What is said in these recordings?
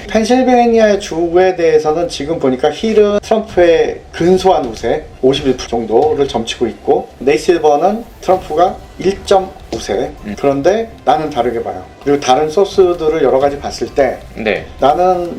펜실베니아 주에 대해서는 지금 보니까 힐은 트럼프의 근소한 우세 51% 정도를 점치고 있고, 네이실버는 트럼프가 1점 우세. 그런데 나는 다르게 봐요. 그리고 다른 소스들을 여러 가지 봤을 때 네. 나는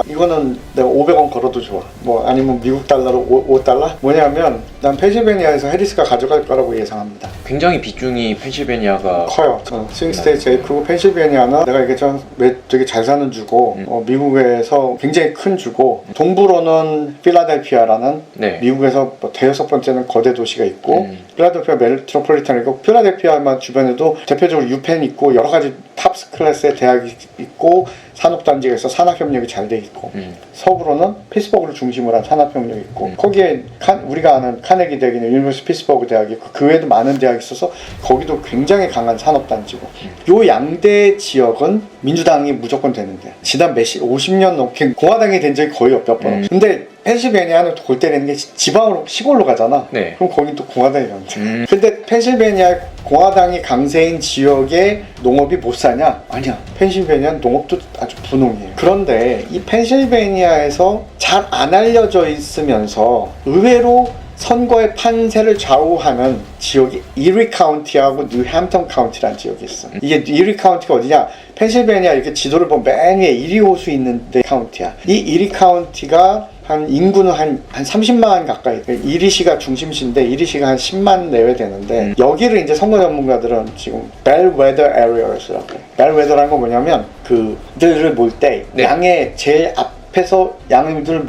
이거는 내가 500원 걸어도 좋아. 뭐 아니면 미국 달러로 5달러? 뭐냐면 난 펜실베니아에서 해리스가 가져갈 거라고 예상합니다. 굉장히 비중이 펜실베니아가 커요. 스윙 스테이트 제일 크고, 펜실베니아는 내가 얘기했지만 되게 잘 사는 주고, 미국에서 굉장히 큰 주고, 동부로는 필라델피아라는 네. 미국에서 뭐 대여섯 번째는 거대 도시가 있고, 필라델피아 메트로폴리탄이고, 필라델피아만 주변에도 대표적으로 유펜 있고 여러 가지 탑스 클래스의 대학이 있고 산업단지가 있어 산학협력이 잘 돼 있고, 서부로는 피츠버그를 중심으로 한 산업협력이 있고, 거기에 우리가 아는 카네기 대학이나 유니버시티 피츠버그 대학이 있고, 그 외에도 많은 대학이 있어서 거기도 굉장히 강한 산업단지고, 요 양대 지역은 민주당이 무조건 되는데, 지난 50년 넘게 공화당이 된 적이 거의 몇 번 없어. 근데 펜실베니아는 골 때리는 게 지방으로, 시골로 가잖아. 네. 그럼 거긴 또 공화당이 강세. 근데 펜실베니아 공화당이 강세인 지역에 농업이 못 사냐? 아니야. 펜실베니아는 농업도 아주 분홍이에요. 그런데 이 펜실베니아에서 잘 안 알려져 있으면서 의외로 선거의 판세를 좌우하는 지역이 이리 카운티하고 뉴햄튼 카운티라는 지역이 있어. 이게 이리 카운티가 어디냐? 펜실베니아 이렇게 지도를 보면 맨 위에 이리 호수 있는데 카운티야. 이 이리 카운티가 한 인구는 한 30만 가까이. 이리시가 중심시인데 이리시가 한 10만 내외 되는데, 여기를 이제 선거 전문가들은 지금 벨웨더 에리어스라고 해요. 벨웨더라는 건 뭐냐면 그들을 몰 때 네. 양의 제일 앞에서 양들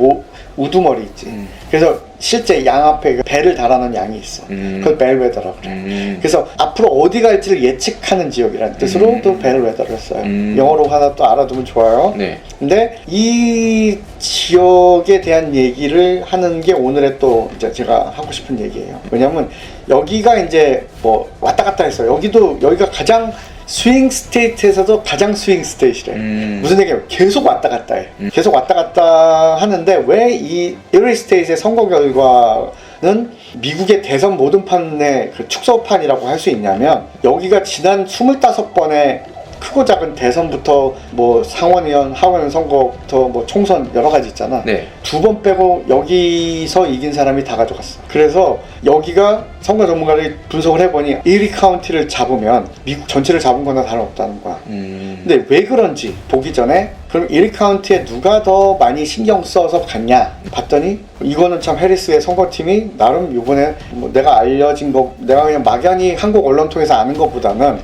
우두머리 있지. 그래서 실제 양 앞에 배를 달아놓은 양이 있어. 그걸 벨웨더라고 그래. 그래서 앞으로 어디 갈지를 예측하는 지역이라는 뜻으로 또 벨웨더를 써요. 영어로 하나 또 알아두면 좋아요. 네. 근데 이 지역에 대한 얘기를 하는 게 오늘의 또 이제 제가 하고 싶은 얘기예요. 왜냐면 여기가 이제 뭐 왔다 갔다 했어요. 여기가 가장 스윙 스테이트에서도 가장 스윙 스테이트래. 무슨 얘기냐면 계속 왔다 갔다 해. 계속 왔다 갔다 하는데, 왜 이 이리 스테이트의 선거 결과는 미국의 대선 모든 판의 그 축소판이라고 할 수 있냐면, 여기가 지난 25번의 크고 작은 대선부터 뭐 상원의원, 하원의원 선거부터 뭐 총선 여러 가지 있잖아. 네. 2번 빼고 여기서 이긴 사람이 다 가져갔어. 그래서 여기가 선거 전문가들이 분석을 해보니 이리 카운티를 잡으면 미국 전체를 잡은 거나 다름없다는 거야. 근데 왜 그런지 보기 전에, 그럼 이리 카운티에 누가 더 많이 신경 써서 갔냐 봤더니, 이거는 참 해리스의 선거팀이 나름 이번에 뭐 내가 알려진 거, 내가 그냥 막연히 한국 언론 통해서 아는 것보다는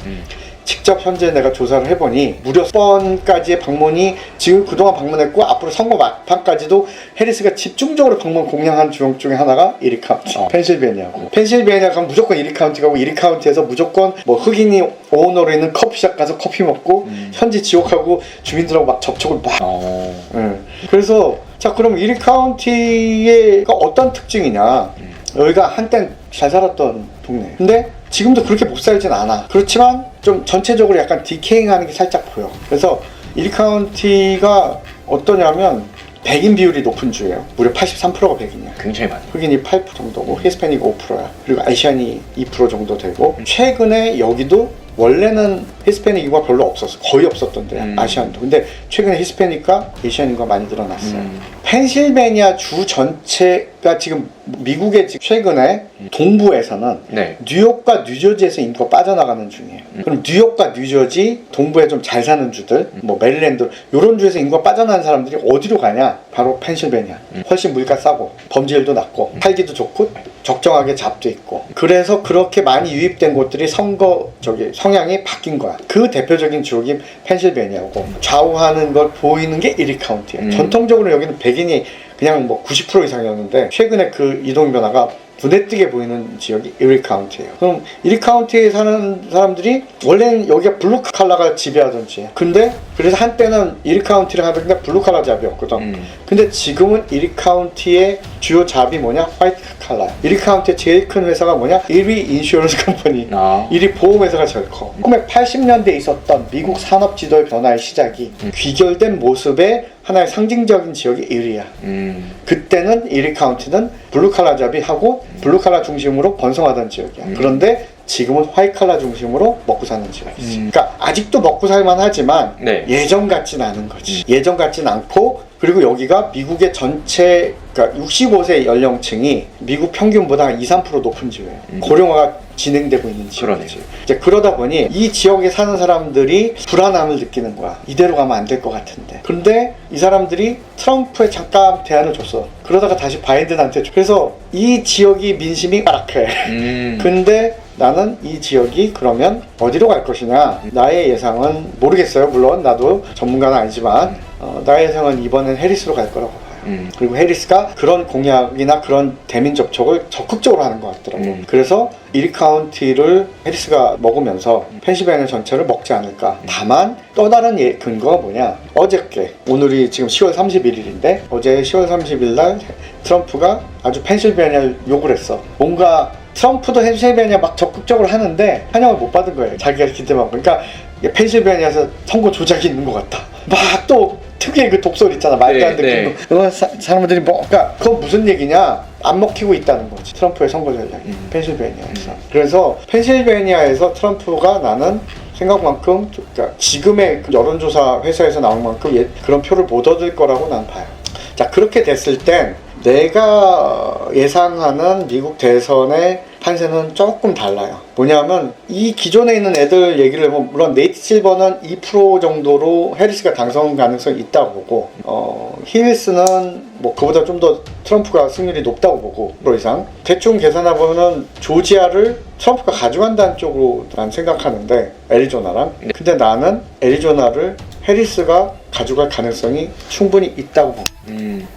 직접 현재 내가 조사를 해보니 무려 10번까지의 방문이 지금 그동안 방문했고, 앞으로 선거 막판까지도 해리스가 집중적으로 방문 공략한 지역 중에 하나가 이리 카운티, 펜실베니아고. 펜실베니아 가면 무조건 이리 카운티 가고, 이리 카운티에서 무조건 뭐 흑인이 오너로 있는 커피숍 가서 커피 먹고 현지 지역하고 주민들하고 막 접촉을 막. 그래서 자, 그럼 이리 카운티가 어떤 특징이냐? 여기가 한땐 잘 살았던 동네. 근데 지금도 그렇게 못 살진 않아. 그렇지만 좀 전체적으로 약간 디케잉하는 게 살짝 보여. 그래서 이리 카운티가 어떠냐면 백인 비율이 높은 주예요. 무려 83%가 백인이야. 굉장히 많아요. 흑인이 8% 정도고 히스패닉 5%야. 그리고 아시안이 2% 정도 되고, 최근에 여기도 원래는 히스패닉 인구가 별로 없었어. 거의 없었던데, 아시안도. 근데 최근에 히스패닉과 에이시안 인구가 많이 늘어났어요. 펜실베니아 주 전체가 지금 미국의 최근에 동부에서는 네. 뉴욕과 뉴저지에서 인구가 빠져나가는 중이에요. 그럼 뉴욕과 뉴저지, 동부에 좀 잘 사는 주들, 뭐 메릴랜드, 이런 주에서 인구가 빠져나가는 사람들이 어디로 가냐? 바로 펜실베니아. 훨씬 물가 싸고 범죄율도 낮고 살기도 좋고 적정하게 잡도 있고, 그래서 그렇게 많이 유입된 곳들이 성향이 바뀐 거야. 그 대표적인 지역이 펜실베니아고, 좌우하는 걸 보이는 게 이리 카운티야. 전통적으로 여기는 백인이 그냥 뭐 90% 이상이었는데, 최근에 그 이동 변화가 눈에 띄게 보이는 지역이 이리 카운티예요. 그럼 이리 카운티에 사는 사람들이 원래는 여기가 블루 칼라가 지배하던 지역. 근데 그래서 한때는 이리 카운티를 하는데 블루 칼라 잡이었거든. 근데 지금은 이리 카운티의 주요 잡이 뭐냐? 화이트 칼라. 이리 카운티의 제일 큰 회사가 뭐냐? 이리 인슈런스 컴퍼니. 이리 보험회사가 제일 커. 1980년대에 있었던 미국 산업 지도의 변화의 시작이 귀결된 모습의 하나의 상징적인 지역이 이리야. 그때는 이리 카운티는 블루칼라 잡이 하고 블루칼라 중심으로 번성하던 지역이야. 그런데 지금은 화이트칼라 중심으로 먹고 사는 지역이지. 그러니까 아직도 먹고 살만 하지만 네. 예전 같진 않은 거지. 예전 같진 않고, 그리고 여기가 미국의 전체, 그러니까 65세 연령층이 미국 평균보다 한 2~3% 높은 지역이에요. 고령화가 진행되고 있는 지역이지. 이제 그러다 보니 이 지역에 사는 사람들이 불안함을 느끼는 거야. 이대로 가면 안 될 것 같은데. 근데 이 사람들이 트럼프에 잠깐 대안을 줬어. 그러다가 다시 바이든한테 줘. 그래서 이 지역이 민심이 가락해. 근데 나는 이 지역이 그러면 어디로 갈 것이냐. 나의 예상은 모르겠어요. 물론 나도 전문가는 아니지만 나의 예상은 이번엔 해리스로 갈 거라고 봐요. 그리고 해리스가 그런 공약이나 그런 대민 접촉을 적극적으로 하는 것 같더라고. 그래서 이리 카운티를 해리스가 먹으면서 펜실베니아 전체를 먹지 않을까. 다만 또 다른 근거가 뭐냐. 어저께, 오늘이 지금 10월 31일인데 어제 10월 30일 날 트럼프가 아주 펜실베니아를 욕을 했어. 뭔가 트럼프도 펜실베니아 막 적극적으로 하는데 환영을 못 받은 거예요. 자기가 기대만. 그러니까 펜실베니아에서 선거 조작이 있는 것 같다. 막 또 특유의 그 독설 있잖아. 말도 안 되는 거. 사람들이 뭐, 그러니까 그건 무슨 얘기냐? 안 먹히고 있다는 거지. 트럼프의 선거 전략이. 펜실베니아에서. 그래서 펜실베니아에서 트럼프가 나는 생각만큼, 그러니까 지금의 그 여론조사 회사에서 나온 만큼 그런 표를 못 얻을 거라고 난 봐요. 자, 그렇게 됐을 땐 내가 예상하는 미국 대선의 판세는 조금 달라요. 뭐냐면 이 기존에 있는 애들 얘기를 해보면, 물론 네이트 실버는 2% 정도로 해리스가 당선 가능성이 있다고 보고, 힐스는 뭐 그보다 좀 더 트럼프가 승률이 높다고 보고 1% 이상. 대충 계산해보면 조지아를 트럼프가 가져간다는 쪽으로 난 생각하는데, 애리조나랑. 근데 나는 애리조나를 해리스가 가져갈 가능성이 충분히 있다고 봐.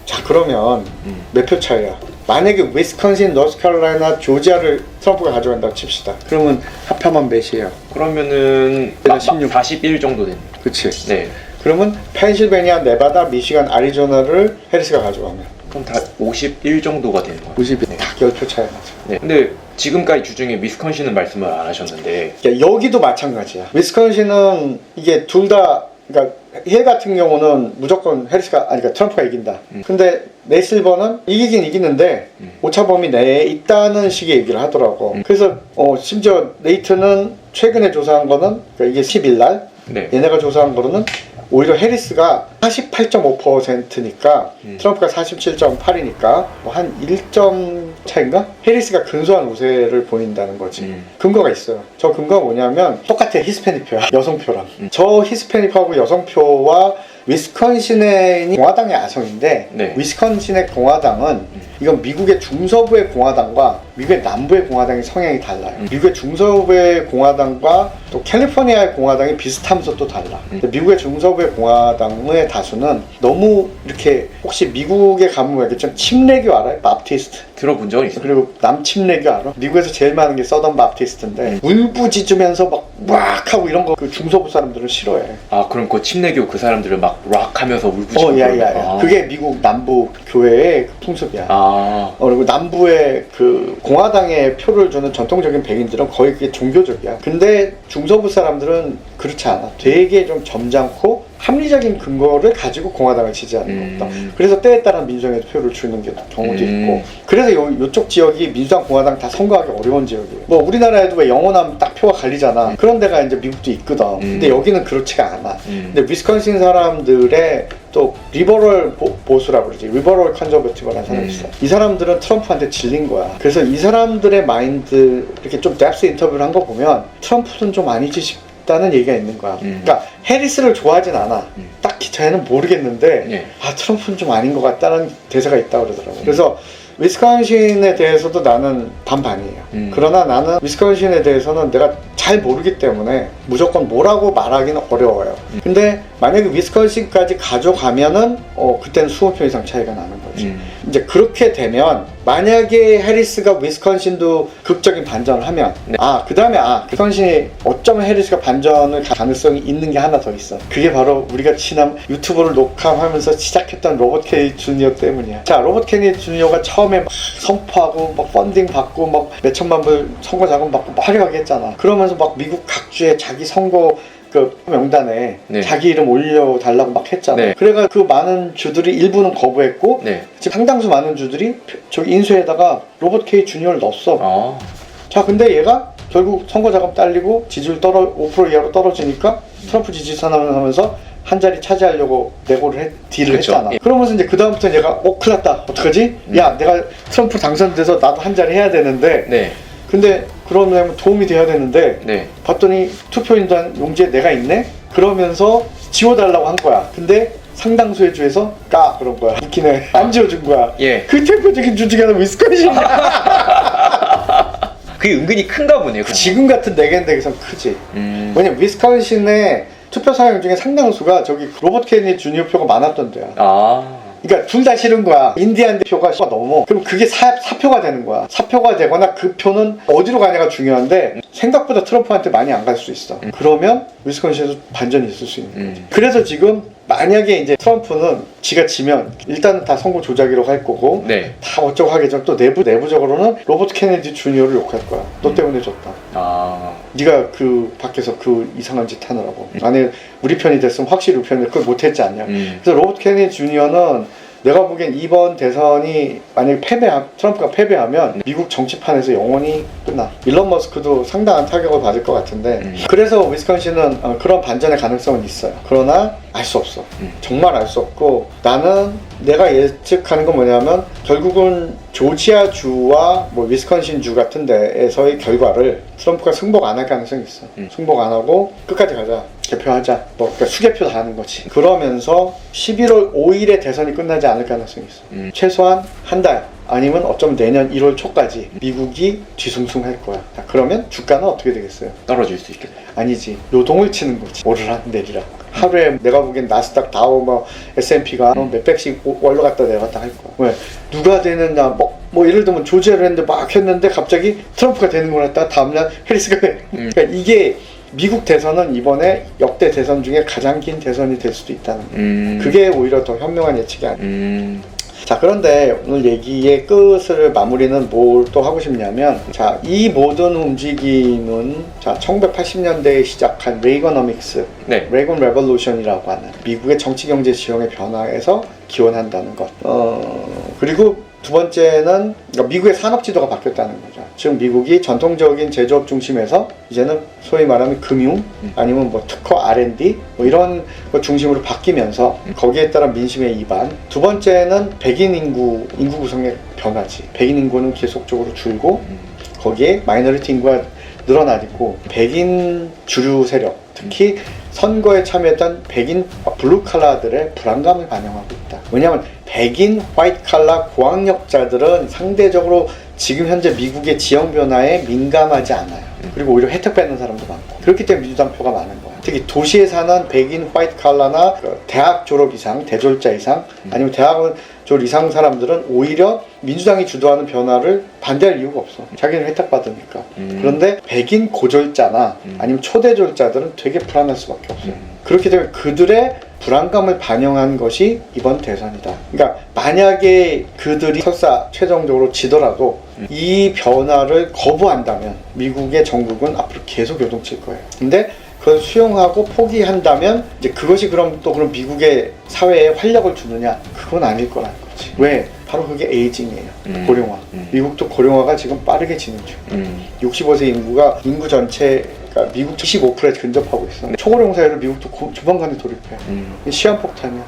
자, 그러면 몇 표 차이야? 만약에 위스콘신, 노스캐롤라이나, 조지아를 트럼프가 가져간다고 칩시다. 그러면 합하면 몇이에요? 그러면은 16. 41 정도 됩니다. 그치? 네. 그러면 펜실베니아, 네바다, 미시간, 아리조나를 해리스가 가져가면 그럼 다 51 정도가 되는 거예요. 50이 딱 10표 차이 나죠. 네. 근데 지금까지 주중에 위스콘신은 말씀을 안 하셨는데, 그러니까 여기도 마찬가지야. 위스콘신은 이게 둘 다, 그러니까 힐 같은 경우는 무조건 해리스가, 아니 그러니까 트럼프가 이긴다. 근데 네이실버는 이기긴 이기는데 오차범위 내에 있다는 식의 얘기를 하더라고. 그래서 심지어 네이트는 최근에 조사한 거는, 그러니까 이게 10일 날 얘네가 조사한 거로는 오히려 해리스가 48.5%니까 트럼프가 47.8이니까 뭐 한 1점 차인가? 해리스가 근소한 우세를 보인다는 거지. 근거가 있어요. 저 근거가 뭐냐면 똑같아. 히스패닉 표야. 여성표랑. 저 히스패닉하고 여성표와 위스콘신의 공화당의 아성인데, 위스콘신의 공화당은 이건 미국의 중서부의 공화당과 미국의 남부의 공화당의 성향이 달라요. 미국의 중서부의 공화당과 또 캘리포니아의 공화당이 비슷하면서 또 달라. 미국의 중서부의 공화당의 다수는 너무 이렇게, 혹시 미국에 가면 알겠지만 침례교 알아요? 바프티스트. 들어본 적은 있어요. 그리고 남침례교 알아? 미국에서 제일 많은 게 서던 바프티스트인데 울부짖으면서 막 하고 이런 거 그 중서부 사람들은 싫어해. 아, 그럼 그 침례교 그 사람들을 막 락 하면서 울부짖고. 야야야. 그게 미국 남부 교회의 풍습이야. 그리고 남부의 그 공화당에 표를 주는 전통적인 백인들은 거의 그게 종교적이야. 근데 중서부 사람들은 그렇지 않아. 되게 좀 점잖고 합리적인 근거를 가지고 공화당을 지지하는 겁니다. 그래서 때에 따라 민주당에 표를 주는 경우도 있고. 그래서 요쪽 지역이 민주당, 공화당 다 선거하기 어려운 지역이에요. 뭐 우리나라에도 왜 영원하면 딱 표가 갈리잖아. 그런 데가 이제 미국도 있거든. 근데 여기는 그렇지가 않아. 근데 위스콘신 사람들의 또 리버럴 보수라고 그러지. 리버럴 컨저버티브라는 사람이 있어. 이 사람들은 트럼프한테 질린 거야. 그래서 이 사람들의 마인드, 이렇게 좀 뎁스 인터뷰를 한 거 보면 트럼프는 좀 아니지 싶다는 얘기가 있는 거야. 그러니까 해리스를 좋아하진 않아. 딱히 저희는 모르겠는데 트럼프는 좀 아닌 것 같다는 대사가 있다고 그러더라고요. 그래서 위스콘신에 대해서도 나는 반반이에요. 그러나 나는 위스콘신에 대해서는 내가 잘 모르기 때문에 무조건 뭐라고 말하기는 어려워요. 근데 만약에 위스콘신까지 가져가면은 그때는 20표 이상 차이가 나는 거지. 이제 그렇게 되면 만약에 해리스가 위스콘신도 극적인 반전을 하면 그 다음에 위스콘신이 어쩌면 해리스가 반전을 가능성이 있는 게 하나 더 있어. 그게 바로 우리가 지난 유튜브를 녹화하면서 시작했던 로버트 케니 주니어 때문이야. 자, 로버트 케니 주니어가 처음에 막 선포하고 막 펀딩 받고 막 몇천만 불 선거 자금 받고 막 화려하게 했잖아. 그러면서 막 미국 각주에 자기 선거 그 명단에 자기 이름 올려달라고 막 했잖아. 그래가 그 많은 주들이 일부는 거부했고 지금 상당수 많은 주들이 저기 인쇄에다가 로버트 케이 주니어를 넣었어. 자, 근데 얘가 결국 선거 자금 딸리고 지지율 5% 이하로 떨어지니까 트럼프 지지 선언하면서 한 자리 차지하려고 딜을 그쵸. 했잖아. 예. 그러면서 이제 그다음부터 얘가 큰일 났다. 어떡하지? 야, 내가 트럼프 당선돼서 나도 한 자리 해야 되는데 네. 근데 그러면 도움이 돼야 되는데 네. 봤더니 투표인단 용지에 내가 있네? 그러면서 지워달라고 한 거야. 근데 상당수의 주에서 그런 거야. 웃기네. 안 지워준 거야. 예. 그 대표적인 주 중에 하나는 위스콘신이야. 그게 은근히 큰가 보네요. 지금 같은 내겐덱에선 크지. 왜냐면 위스콘신의 투표 사용 중에 상당수가 저기 로버트 케네디 주니어 표가 많았던 데야. 그러니까 둘 다 싫은 거야. 인디안 표가 넘어. 그럼 그게 사표가 되는 거야. 사표가 되거나 그 표는 어디로 가냐가 중요한데 생각보다 트럼프한테 많이 안 갈 수 있어. 그러면 위스콘신에서 반전이 있을 수 있는 거지. 그래서 지금 만약에 이제 트럼프는 지가 지면 일단은 다 선거 조작이라고 할 거고 네. 다 어쩌고 하겠지만 또 내부적으로는 로버트 케네디 주니어를 욕할 거야. 너 때문에 졌다. 네가 그 밖에서 그 이상한 짓 하느라고. 만약에 우리 편이 됐으면 확실히 우리 편이 그걸 못했지 않냐. 그래서 로버트 케네디 주니어는 내가 보기엔 이번 대선이 만약에 트럼프가 패배하면 미국 정치판에서 영원히 끝나. 일론 머스크도 상당한 타격을 받을 것 같은데 그래서 위스콘신은 그런 반전의 가능성은 있어요. 그러나 알 수 없어. 정말 알 수 없고 나는 내가 예측하는 건 뭐냐면 결국은 조지아 주와 뭐 위스콘신 주 같은 데에서의 결과를 트럼프가 승복 안 할 가능성이 있어. 승복 안 하고 끝까지 가자. 개표하자. 그러니까 수개표 다 하는 거지. 그러면서 11월 5일에 대선이 끝나지 않을 가능성이 있어. 최소한 한 달 아니면 어쩌면 내년 1월 초까지 미국이 뒤숭숭할 거야. 자, 그러면 주가는 어떻게 되겠어요? 떨어질 수 있겠네. 아니지. 요동을 치는 거지. 오르락 내리락. 하루에 내가 보기엔 나스닥 다우 S&P가 몇백씩 올라갔다 내려갔다 할 거야. 왜? 누가 되느냐 뭐 예를 들면 조지아를 했는데 막 했는데 갑자기 트럼프가 되는 걸 했다 다음날 해리스가 돼. 그러니까 이게 미국 대선은 이번에 역대 대선 중에 가장 긴 대선이 될 수도 있다는 거야. 그게 오히려 더 현명한 예측이 아니야. 자, 그런데 오늘 얘기의 끝을 마무리는 뭘 또 하고 싶냐면 자, 이 모든 움직임은 자, 1980년대에 시작한 레이거너믹스, 레이건 레볼루션이라고 하는 미국의 정치 경제 지형의 변화에서 기원한다는 것. 그리고 두 번째는 미국의 산업 지도가 바뀌었다는 거죠. 즉 미국이 전통적인 제조업 중심에서 이제는 소위 말하면 금융 아니면 뭐 특허 R&D 뭐 이런 것 중심으로 바뀌면서 거기에 따른 민심의 이반. 두 번째는 백인 인구 구성의 변화지. 백인 인구는 계속적으로 줄고 거기에 마이너리티 인구가 늘어나고 백인 주류 세력 특히 선거에 참여했던 백인 블루 칼라들의 불안감을 반영하고 있다. 왜냐하면 백인 화이트 칼라 고학력자들은 상대적으로 지금 현재 미국의 지형 변화에 민감하지 않아요. 그리고 오히려 혜택 받는 사람도 많고 그렇기 때문에 민주당 표가 많은 거야. 특히 도시에 사는 백인 화이트 칼라나 대학 졸업 이상, 대졸자 이상 아니면 대학원 졸업 이상 사람들은 오히려 민주당이 주도하는 변화를 반대할 이유가 없어. 자기는 혜택 받으니까. 그런데 백인 고졸자나 아니면 초대졸자들은 되게 불안할 수밖에 없어요. 그렇기 때문에 그들의 불안감을 반영한 것이 이번 대선이다. 그러니까 만약에 그들이 설사 최종적으로 지더라도 이 변화를 거부한다면 미국의 정국은 앞으로 계속 요동칠 거예요. 근데 그걸 수용하고 포기한다면 이제 그것이 그럼 미국의 사회에 활력을 주느냐? 그건 아닐 거라는 거지. 왜? 바로 그게 에이징이에요. 고령화. 미국도 고령화가 지금 빠르게 진행 중. 65세 인구 전체 그러니까 미국 75%에 근접하고 있어. 초고령 사회로 미국도 조만간에 돌입해. 시한폭탄이야.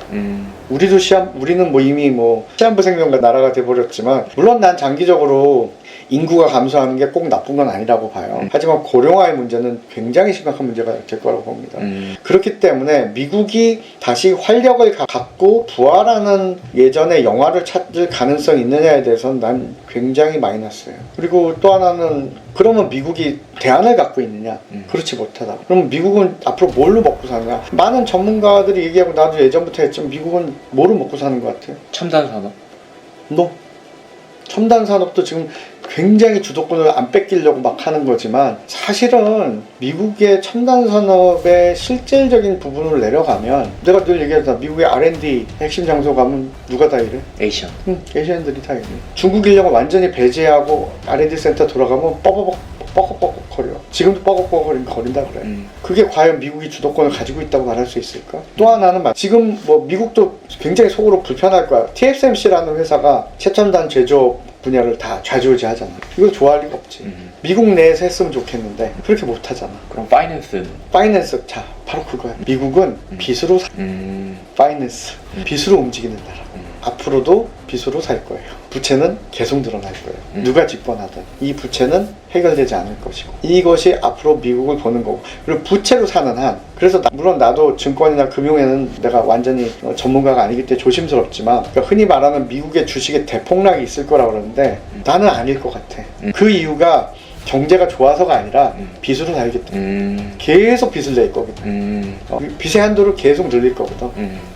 우리는 뭐 이미 시한부 생명과 나라가 돼버렸지만 물론 난 장기적으로 인구가 감소하는 게 꼭 나쁜 건 아니라고 봐요. 하지만 고령화의 문제는 굉장히 심각한 문제가 될 거라고 봅니다. 그렇기 때문에 미국이 다시 활력을 갖고 부활하는 예전의 영화를 찾을 가능성이 있느냐에 대해서는 난 굉장히 마이너스예요. 그리고 또 하나는 그러면 미국이 대안을 갖고 있느냐? 그렇지 못하다. 그럼 미국은 앞으로 뭘로 먹고 사느냐? 많은 전문가들이 얘기하고 나도 예전부터 했지만 미국은 뭐로 먹고 사는 것 같아요? 첨단 산업? 첨단 산업도 지금 굉장히 주도권을 안 뺏기려고 막 하는 거지만 사실은 미국의 첨단 산업의 실질적인 부분을 내려가면 내가 늘 얘기하잖아. 미국의 R&D 핵심 장소 가면 누가 다 이래? 에이션. 에이시안들이 다 이래. 중국 인력을 완전히 배제하고 R&D 센터 돌아가면 뻐걱뻐걱 거려. 지금도 뻐걱뻐걱 거린다 그래. 그게 과연 미국이 주도권을 가지고 있다고 말할 수 있을까? 또 하나는 지금 미국도 굉장히 속으로 불편할 거야. TSMC라는 회사가 최첨단 제조업 분야를 다 좌지우지하잖아. 이거 좋아할 리가 없지. 미국 내에서 했으면 좋겠는데 그렇게 못하잖아. 그럼 파이낸스는? 파이낸스, 자 바로 그거야. 미국은 빚으로 파이낸스, 빚으로 움직이는 나라. 앞으로도 빚으로 살 거예요. 부채는 계속 늘어날 거예요. 누가 집권하든 이 부채는 해결되지 않을 것이고, 이것이 앞으로 미국을 보는 거고, 그리고 부채로 사는 한, 그래서 물론 나도 증권이나 금융에는 내가 완전히 전문가가 아니기 때문에 조심스럽지만, 그러니까 흔히 말하는 미국의 주식의 대폭락이 있을 거라고 그러는데 나는 아닐 것 같아. 그 이유가 경제가 좋아서가 아니라 빚으로 살기 때문에 계속 빚을 낼 거거든. 빚의 한도를 계속 늘릴 거거든.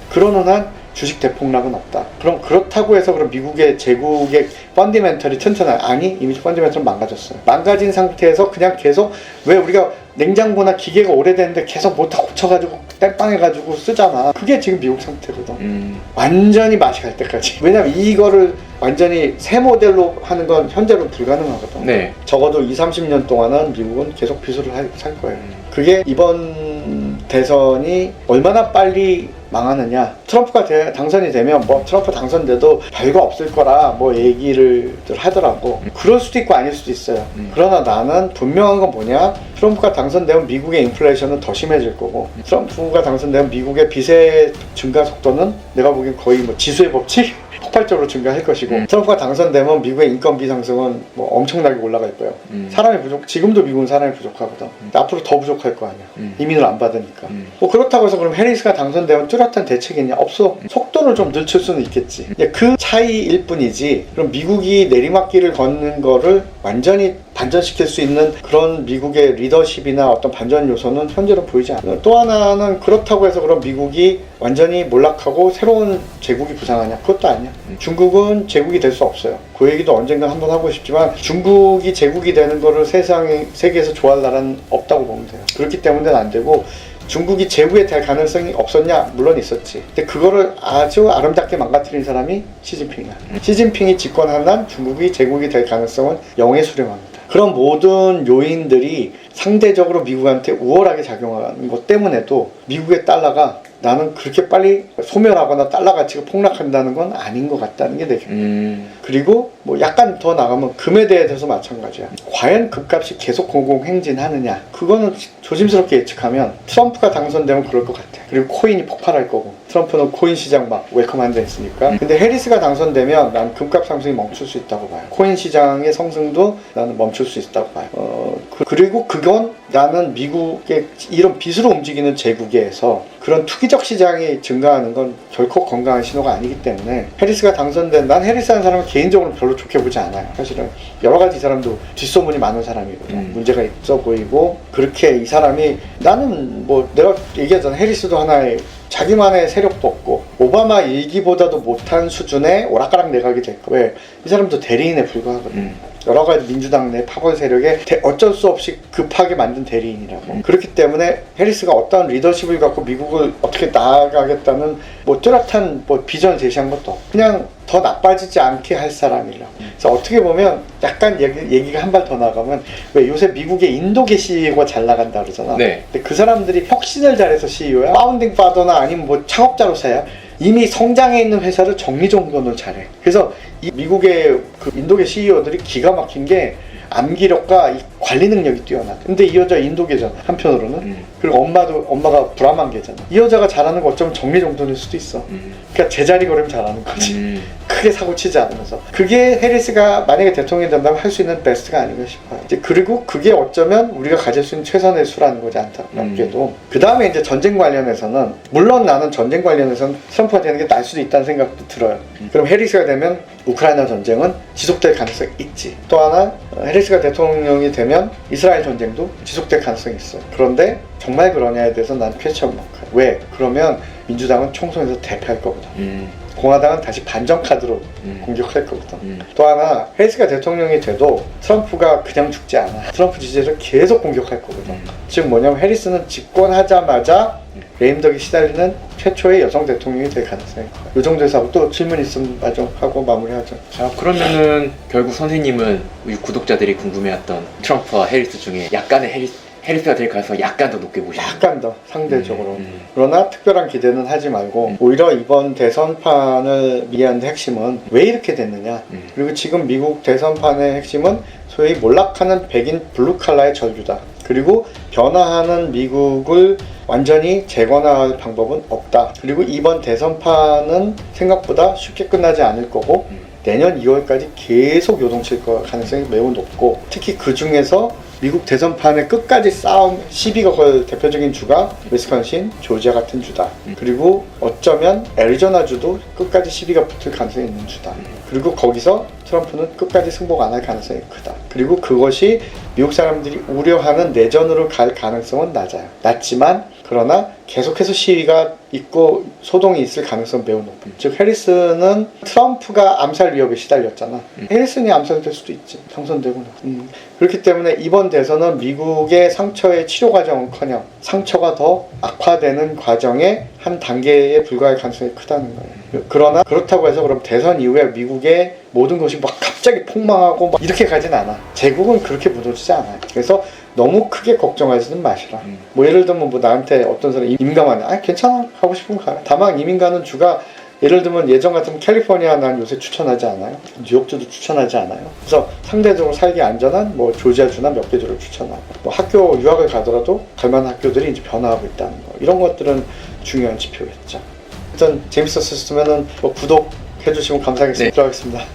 그러는 한 주식 대폭락은 없다. 그럼 그렇다고 해서 그럼 미국의 제국의 펀디멘털이 튼튼한, 아니 이미 펀디멘털은 망가졌어요. 망가진 상태에서 그냥 계속, 왜 우리가 냉장고나 기계가 오래됐는데 계속 뭐 다 고쳐가지고 땜빵해가지고 쓰잖아. 그게 지금 미국 상태거든. 완전히 맛이 갈 때까지. 왜냐면 이거를 완전히 새 모델로 하는 건 현재로 불가능하거든. 네. 적어도 20-30년 동안은 미국은 계속 빚으로 살 거예요. 그게 이번 대선이 얼마나 빨리 망하느냐. 트럼프가 당선이 되면 뭐 트럼프 당선돼도 별거 없을 거라 뭐 얘기를 하더라고. 그럴 수도 있고 아닐 수도 있어요. 그러나 나는 분명한 건 뭐냐, 트럼프가 당선되면 미국의 인플레이션은 더 심해질 거고, 트럼프가 당선되면 미국의 빚의 증가 속도는 내가 보기엔 거의 뭐 지수의 법칙? 폭발적으로 증가할 것이고, 트럼프가 당선되면 미국의 인건비 상승은 뭐 엄청나게 올라갈 거예요. 사람이 지금도 미국은 사람이 부족하거든. 앞으로 더 부족할 거 아니야. 이민을 안 받으니까. 뭐 그렇다고 해서 그럼 해리스가 당선되면 뚜렷한 대책이 있냐? 없어. 속도를 좀 늦출 수는 있겠지. 그 차이일 뿐이지, 그럼 미국이 내리막길을 걷는 거를 완전히 반전시킬 수 있는 그런 미국의 리더십이나 어떤 반전 요소는 현재로 보이지 않아요. 또 하나는, 그렇다고 해서 그럼 미국이 완전히 몰락하고 새로운 제국이 부상하냐? 그것도 아니야. 중국은 제국이 될 수 없어요. 그 얘기도 언젠가 한번 하고 싶지만, 중국이 제국이 되는 거를 세계에서 좋아할 나라는 없다고 보면 돼요. 그렇기 때문에 안 되고, 중국이 제국이 될 가능성이 없었냐? 물론 있었지. 근데 그거를 아주 아름답게 망가뜨린 사람이 시진핑이야. 시진핑이 집권한 한 중국이 제국이 될 가능성은 0에 수렴합니다. 그런 모든 요인들이 상대적으로 미국한테 우월하게 작용하는 것 때문에도 미국의 달러가 나는 그렇게 빨리 소멸하거나 달러 가치가 폭락한다는 건 아닌 것 같다는 게 내 견해. 그리고 뭐 약간 더 나가면 금에 대해서 마찬가지야. 과연 금값이 계속 공공행진하느냐? 그거는 조심스럽게 예측하면 트럼프가 당선되면 그럴 것 같아. 그리고 코인이 폭발할 거고, 트럼프는 코인 시장 막 웰컴한다 했으니까. 근데 해리스가 당선되면 난 금값 상승이 멈출 수 있다고 봐요. 코인 시장의 성승도 나는 멈출 수 있다고 봐요. 그리고 그건 나는 미국의 이런 빚으로 움직이는 제국에서 그런 투기적 시장이 증가하는 건 결코 건강한 신호가 아니기 때문에, 해리스가 당선된, 난 해리스라는 사람은 개인적으로 별로 좋게 보지 않아요. 사실은 여러 가지 이 사람도 뒷소문이 많은 사람이거든. 문제가 있어 보이고, 그렇게 이 사람이, 나는 뭐 내가 얘기하잖아, 해리스도 하나의 자기만의 세력도 없고 오바마 일기보다도 못한 수준의 오락가락 내각이 될 거예요. 왜? 이 사람도 대리인에 불과하거든. 여러 가지 민주당 내 파벌 세력에 어쩔 수 없이 급하게 만든 대리인이라고. 그렇기 때문에 해리스가 어떤 리더십을 갖고 미국을 어떻게 나아가겠다는 뭐 뚜렷한 뭐 비전을 제시한 것도 없고, 그냥 더 나빠지지 않게 할 사람이라고. 그래서 어떻게 보면 약간 얘기가 한 발 더 나가면, 왜 요새 미국의 인도계 CEO가 잘 나간다 그러잖아. 네. 근데 그 사람들이 혁신을 잘해서 CEO야. 파운딩 파더나 아니면 뭐 창업자로서야. 이미 성장해 있는 회사를 정리정돈을 잘해. 그래서 이 미국의 그 인도계 CEO들이 기가 막힌 게 암기력과 이 관리 능력이 뛰어나. 근데 이 여자 인도계잖아, 한편으로는. 그리고 엄마가 브라만계잖아. 이 여자가 잘하는 거 어쩌면 정리정돈일 수도 있어. 그러니까 제자리 걸음 잘하는 거지. 크게 사고 치지 않으면서. 그게 해리스가 만약에 대통령이 된다면 할 수 있는 베스트가 아닌가 싶어요. 이제 그리고 그게 어쩌면 우리가 가질 수 있는 최선의 수라는 거지, 안타깝게도. 그 다음에 이제 전쟁 관련해서는, 물론 나는 전쟁 관련해서는 트럼프가 되는 게 나을 수도 있다는 생각도 들어요. 그럼 해리스가 되면 우크라이나 전쟁은 지속될 가능성이 있지. 또 하나, 해리스가 대통령이 되면 이스라엘 전쟁도 지속될 가능성이 있어요. 그런데 정말 그러냐에 대해서 난 퀘스천마크야. 왜? 그러면 민주당은 총선에서 대패할 거거든. 공화당은 다시 반전 카드로 공격할 거거든. 또 하나, 해리스가 대통령이 돼도 트럼프가 그냥 죽지 않아. 트럼프 지지를 계속 공격할 거거든. 즉 뭐냐면 해리스는 집권하자마자 레임덕이 시달리는 최초의 여성 대통령이 될 가능성이 커요. 이 정도에서 하고 또 질문 있으면 마저 하고 마무리하죠. 자, 그러면은 결국 선생님은 우리 구독자들이 궁금해했던 트럼프와 해리스 중에 약간의 해리스가 될 가능성이 약간 더 높게 보시는 약간 더 상대적으로. 음. 그러나 특별한 기대는 하지 말고 오히려 이번 대선판을 위한 핵심은 왜 이렇게 됐느냐. 그리고 지금 미국 대선판의 핵심은 소위 몰락하는 백인 블루칼라의 절규다. 그리고 변화하는 미국을 완전히 재건할 방법은 없다. 그리고 이번 대선판은 생각보다 쉽게 끝나지 않을 거고 내년 2월까지 계속 요동칠 가능성이 매우 높고, 특히 그 중에서 미국 대선판의 끝까지 싸움 시비가 걸 대표적인 주가 위스콘신, 조지아 같은 주다. 그리고 어쩌면 애리조나주도 끝까지 시비가 붙을 가능성이 있는 주다. 그리고 거기서 트럼프는 끝까지 승복 안 할 가능성이 크다. 그리고 그것이 미국 사람들이 우려하는 내전으로 갈 가능성은 낮지만 그러나 계속해서 시위가 있고 소동이 있을 가능성은 매우 높은. 즉 해리스는 트럼프가 암살 위협에 시달렸잖아. 해리슨이 암살될 수도 있지, 당선되고 나. 그렇기 때문에 이번 대선은 미국의 상처의 치료 과정은커녕 상처가 더 악화되는 과정의 한 단계에 불과할 가능성이 크다는 거예요. 그러나 그렇다고 해서 그럼 대선 이후에 미국의 모든 것이 막 갑자기 폭망하고 막 이렇게 가진 않아. 제국은 그렇게 무너지지 않아요. 그래서 너무 크게 걱정하지는 마시라. 뭐 예를 들면 뭐 나한테 어떤 사람이 이민가만 괜찮아, 가고 싶으면 가. 다만 이민 가는 주가 예를 들면 예전 같으면 캘리포니아 난 요새 추천하지 않아요. 뉴욕주도 추천하지 않아요. 그래서 상대적으로 살기 안전한 뭐 조지아주나 몇 개 주를 추천하고, 뭐 학교 유학을 가더라도 갈만한 학교들이 이제 변화하고 있다는 거, 이런 것들은 중요한 지표겠죠. 일단 재밌었으면은 뭐 구독해 주시면 감사하겠습니다. 네. 들어가겠습니다.